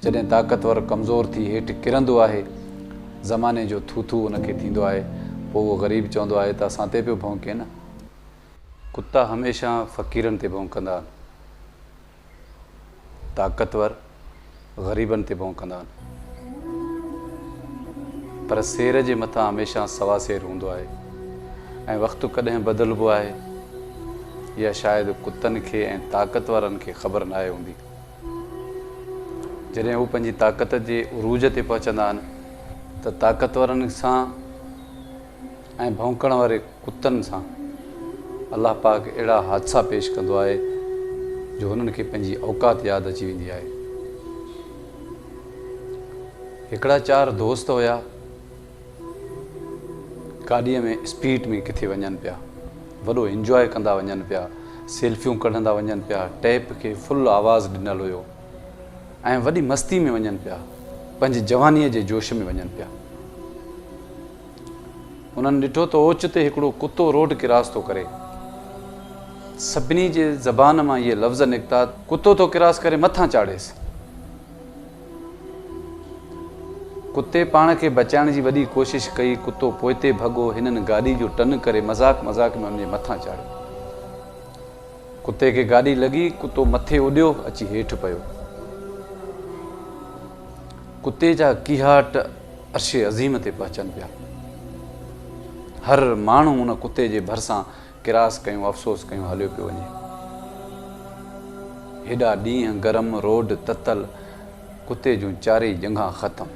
जॾहिं ताक़तवर कमज़ोर थी हेठि किरंदो आहे, ज़माने जो थूथू उनखे थींदो आहे, पोइ उहो ग़रीब चवंदो आहे त असां ते पियो भौंके न। कुता हमेशह फ़क़ीरनि ते भौंकंदा आहिनि, ताक़तवर ग़रीबनि ते भौंकंदा आहिनि, पर सेर जे मथां हमेशह सवा सेर हूंदो आहे। ऐं वक़्तु कॾहिं बदिलबो आहे, या शायदि कुतनि खे ऐं ताक़तवरनि खे ख़बर न आहे हूंदी। जॾहिं हू पंहिंजी ताक़त जे उरूज ते पहुचंदा आहिनि त ताक़तवरनि सां ऐं भौंकण वारे कुतनि सां अलाह पाक अहिड़ा हादसा पेश कंदो आहे जो हुननि खे पंहिंजी औकात यादि अची वेंदी आहे। हिकिड़ा 4 दोस्त हुया, गाॾीअ में स्पीड में किथे वञनि पिया, वॾो इंजॉय कंदा वञनि पिया, सेल्फियूं कढंदा वञनि पिया, टैप खे फुल आवाज़ु ॾिनल हुयो ऐं वॾी मस्ती में वञनि पिया, पंहिंजी जवानीअ जे जोश में वञनि पिया। उन्हनि ॾिठो त ओचिते हिकिड़ो कुतो रोड क्रॉस थो करे। सभिनी जे ज़बान मां इहे लफ़्ज़ निकिता, कुतो थो क्रॉस करे, मथां चाढ़ेसि। कुते पाण खे बचाइण जी वॾी कोशिशि कई, कुतो पोइते भॻो, हिननि गाॾी जो टर्न करे मज़ाक मज़ाक में हुनजे मथां चाढ़ियो। कुते खे गाॾी लॻी, कुतो मथे उॾियो, अची हेठि पियो। कुते जा कीहाट अर्शे अज़ीम ते पहुचनि पिया। हर माण्हू उन कुते जे भरिसां क्रॉस कयूं, अफ़सोस कयूं, हलियो पियो वञे। हेॾा ॾींहं गरम, रोड ततल, कुते जूं 4 जंघां ख़तम,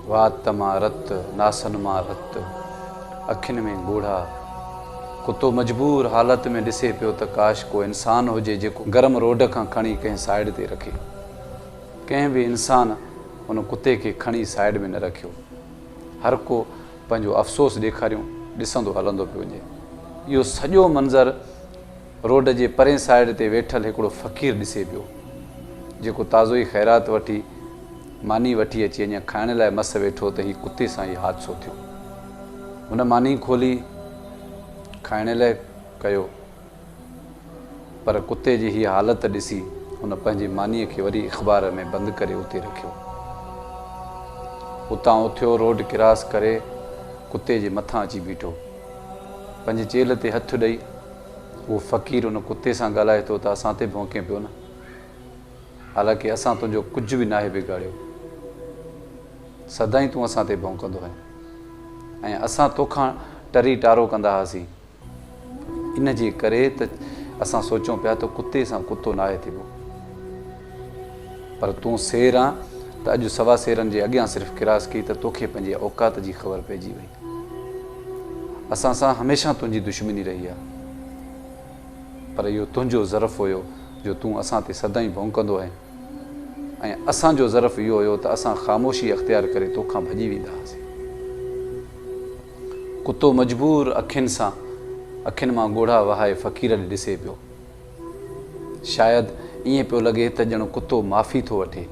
वात मां रत, नासनि मां रत, अखियुनि में ॻोढ़ा। कुतो मजबूर हालत में ॾिसे पियो त काश को इंसानु हुजे जेको गरम रोड खां खणी कंहिं साइड ते रखे। कंहिं बि इंसान उन कुते खे खणी साइड में न रखियो। हर को पंहिंजो अफ़सोस ॾेखारियूं ॾिसंदो हलंदो पियो वञे। इहो सॼो मंज़र रोड जे परे साइड ते वेठल हिकिड़ो फ़क़ीर ॾिसे पियो, जेको ताज़ो ई ख़ैरात वठी मानी वठी अची अञा खाइण लाइ मस वेठो त हीउ कुते सां इहो हादसो थियो। हुन मानी खोली खाइण लाइ कयो, पर कुते जी हीअ हालत ॾिसी हुन पंहिंजी मानीअ खे वरी अख़बार में बंदि करे उते रखियो। उतां उथियो, रोड क्रॉस करे कुते जे मथां अची बीठो, पंहिंजे चेल ते हथु ॾेई। उहो फ़क़ीर उन कुते सां ॻाल्हाए थो त असां ते भौंके पियो न, हालांकि असां तुंहिंजो कुझु बि नाहे बिगाड़ियो, सदाईं तूं असां ते भौंकंदो आहे ऐं असां तोखां टरी टारो कंदा हुआसीं। इन जे करे त असां सोचूं पिया त कुते सां कुतो नाहे थींदो, पर तूं सेर आं त अॼु सवा सेरनि जे अॻियां सिर्फ़ु क्रॉस कई त तोखे पंहिंजे औकात जी ख़बर पइजी वई। असां सां हमेशह तुंहिंजी दुश्मनी रही आहे, पर इहो तुंहिंजो ज़र्फ़ु हुयो जो तूं असां ते सदाईं भौंकंदो आहे ऐं असांजो ज़र्फ़ु इहो हुयो त असां ख़ामोशी अख़्तियार करे तोखां भॼी वेंदा हुआसीं। कुतो मजबूर अखियुनि मां ॻोढ़ा वहाए फ़क़ीर ॾे ॾिसे पियो। शायदि ईअं पियो लॻे त ॼणु कुतो माफ़ी थो वठे,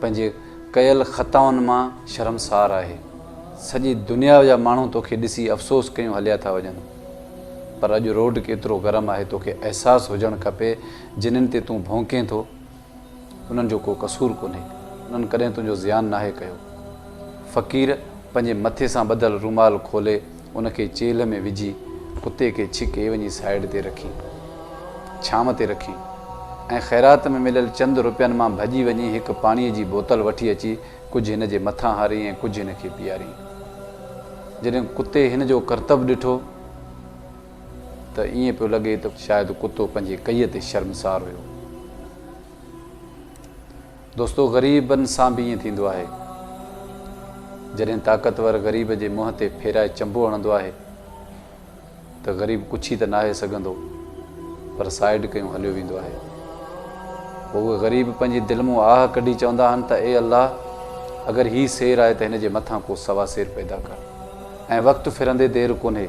पंहिंजे कयल ख़ताउनि मां शर्मसार आहे। सॼी दुनिया जा माण्हू तोखे ॾिसी अफ़सोस कयूं हलिया था वञनि, पर अॼु रोड केतिरो गरम आहे, तोखे अहसासु हुजणु खपे जिन्हनि ते तूं भौंके थो उन्हनि जो को कसूर कोन्हे, उन्हनि कॾहिं तुंहिंजो ज़ियान नाहे कयो। फ़क़ीर पंहिंजे मथे सां ॿधल रुमाल खोले उनखे चेल में विझी कुते खे छिके वञी साइड ते रखी, छांव ते रखी ऐं ख़ैरात में मिलियल चंद रुपयनि मां भॼी वञी हिकु पाणीअ जी बोतल वठी अची कुझु हिन जे मथां हारी ऐं कुझु हिन खे पीआरी। जॾहिं कुते हिन जो करतब ॾिठो त ईअं पियो लॻे त शायदि कुतो पंहिंजे कईअ ते शर्मसार हुयो। दोस्तो, ग़रीबनि सां बि ईअं थींदो आहे। जॾहिं ताक़तवर ग़रीब जे मुंहं ते फेराए चंबो हणंदो आहे त ग़रीब कुझु ई त नाहे सघंदो, पर साइड कयूं हलियो वेंदो आहे। पोइ उहे ग़रीब पंहिंजी दिलि मां आह कढी चवंदा आहिनि त ए अल्लाह, अगरि हीउ सेर आहे त हिन जे मथां को सवा सेर पैदा कर। ऐं वक़्तु फिरंदे देरि कोन्हे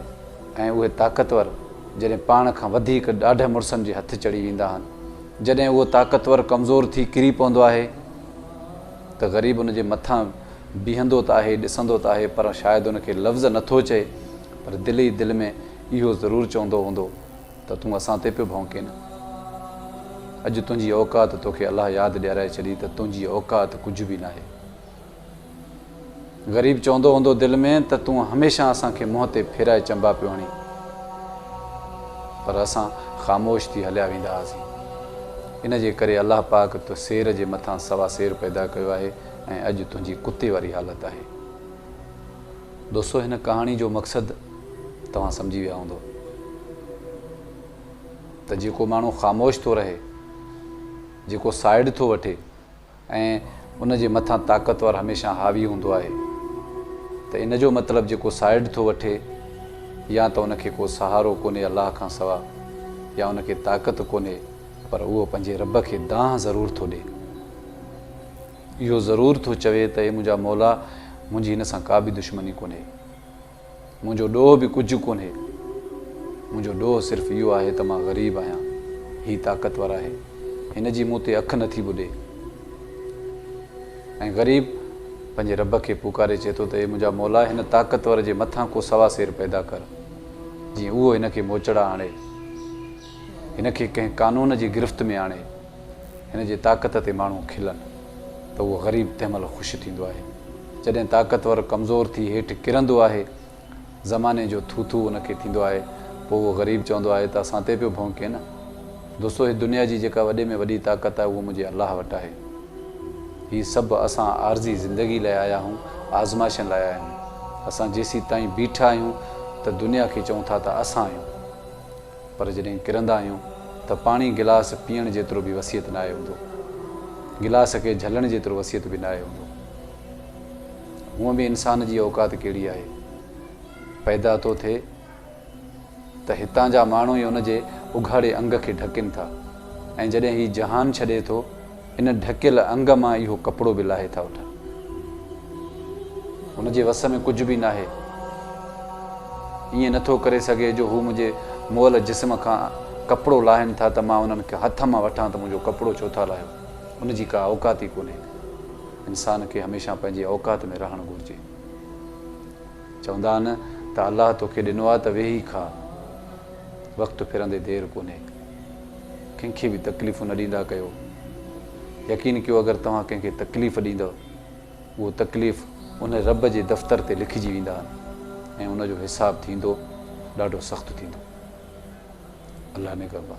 ऐं उहे ताक़तवर जॾहिं पाण खां वधीक ॾाढे मुड़ुसनि जे हथु चढ़ी वेंदा आहिनि, जॾहिं उहो ताक़तवर कमज़ोर थी किरी पवंदो आहे त ग़रीब उन जे मथां बीहंदो त आहे, ॾिसंदो त आहे, पर शायदि उनखे लफ़्ज़ नथो चए, पर दिलि ई दिलि में इहो ज़रूरु चवंदो हूंदो त तूं असां ते पियो भौंके न। अॼु तुंहिंजी औकात तोखे अलाह यादि ॾियाराए छॾी त तुंहिंजी औकात कुझु बि न आहे। ग़रीब चवंदो हूंदो दिलि में त तूं हमेशह असांखे मुंहं ते फेराए चंबा पियो हणी, पर असां ख़ामोश थी हलिया वेंदा हुआसीं। इन जे करे अलाह पाक तो शेर जे मथां सवा शेर पैदा कयो आहे ऐं अॼु तुंहिंजी कुते वारी हालत आहे। दोस्तो, हिन कहाणी जो मक़सदु तव्हां सम्झी विया हूंदो त जेको माण्हू ख़ामोश थो रहे, जेको साइड थो वठे ऐं उन जे मथां ताक़तवर हमेशह हावी हूंदो आहे, त इन जो मतिलबु जेको साइड थो वठे या त उनखे को सहारो कोन्हे अलाह खां सवा, या उनखे ताक़त कोन्हे, पर उहो पंहिंजे रब खे दांह ज़रूरु थो ॾिए। इहो ज़रूरु थो चवे त हे मुंहिंजा मौला, मुंहिंजी हिन सां का बि दुश्मनी कोन्हे, मुंहिंजो ॾोह बि कुझु कोन्हे, मुंहिंजो ॾोह सिर्फ़ु इहो आहे त मां ग़रीब आहियां, हीउ ताक़तवर आहे, हिन जी मूं ते अखि नथी ॿुधे। ऐं ग़रीब पंहिंजे रब खे पुकारे चए थो त हे मुंहिंजा मौला, हिन ताक़तवर जे मथां को सवा शेर पैदा कर, जीअं उहो हिनखे मोचड़ा आणे, हिनखे कंहिं कानून जी गिरफ़्त में आणे, हिन जे ताक़त ते माण्हू खिलनि, त उहो ग़रीब तंहिं महिल ख़ुशि थींदो आहे। जॾहिं ताक़तवर कमज़ोर थी हेठि किरंदो आहे, ज़माने जो थू उनखे थींदो आहे, पोइ उहो ग़रीब चवंदो आहे त असां ते पियो भौंके न। दोस्तो, हीअ दुनिया जी जेका वॾे में वॾी ताक़त आहे उहो मुंहिंजे अलाह वटि आहे। हीअ सभु असां आर्ज़ी ज़िंदगी लाइ आया आहियूं, आज़माइशन लाइ आया आहियूं। असां जेसीं ताईं बीठा आहियूं त दुनिया खे चऊं था त असां आहियूं, पर जॾहिं किरंदा आहियूं त पाणी गिलास पीअण जेतिरो बि वसियत न आहे हूंदो, गिलास खे झलण जेतिरो वसियत बि न आहे हूंदो। हूअं बि इंसान जी औकात कहिड़ी आहे, पैदा थो थिए त हितां जा माण्हू ई उनजे उघाड़े अंग खे ढकनि था, ऐं जॾहिं हीउ जहान छॾे थो, इन ढकियल अंग मां इहो कपिड़ो बि लाहे था वठनि। हुनजे वस में कुझु बि न आहे। ईअं नथो करे सघे जो हू मुंहिंजे मोल जिस्म खां कपिड़ो लाहिनि था त मां उन्हनि खे हथ मां वठां त मुंहिंजो कपिड़ो छो था लाहियो। उनजी का औकात ई कोन्हे। इंसान खे हमेशह पंहिंजी औकात में रहणु घुरिजे। चवंदा आहिनि त अलाह तोखे ॾिनो आहे त वेही खा, वक़्तु फिरंदे देरि कोन्हे। कंहिंखे बि तकलीफ़ूं न ॾींदा कयो। यकीन कयो, अगरि तव्हां कंहिंखे तकलीफ़ ॾींदव, उहो तकलीफ़ उन रब जे दफ़्तर ते लिखिजी वेंदा आहिनि ऐं उनजो हिसाबु थींदो ॾाढो सख़्तु थींदो। अलाह ने कबा।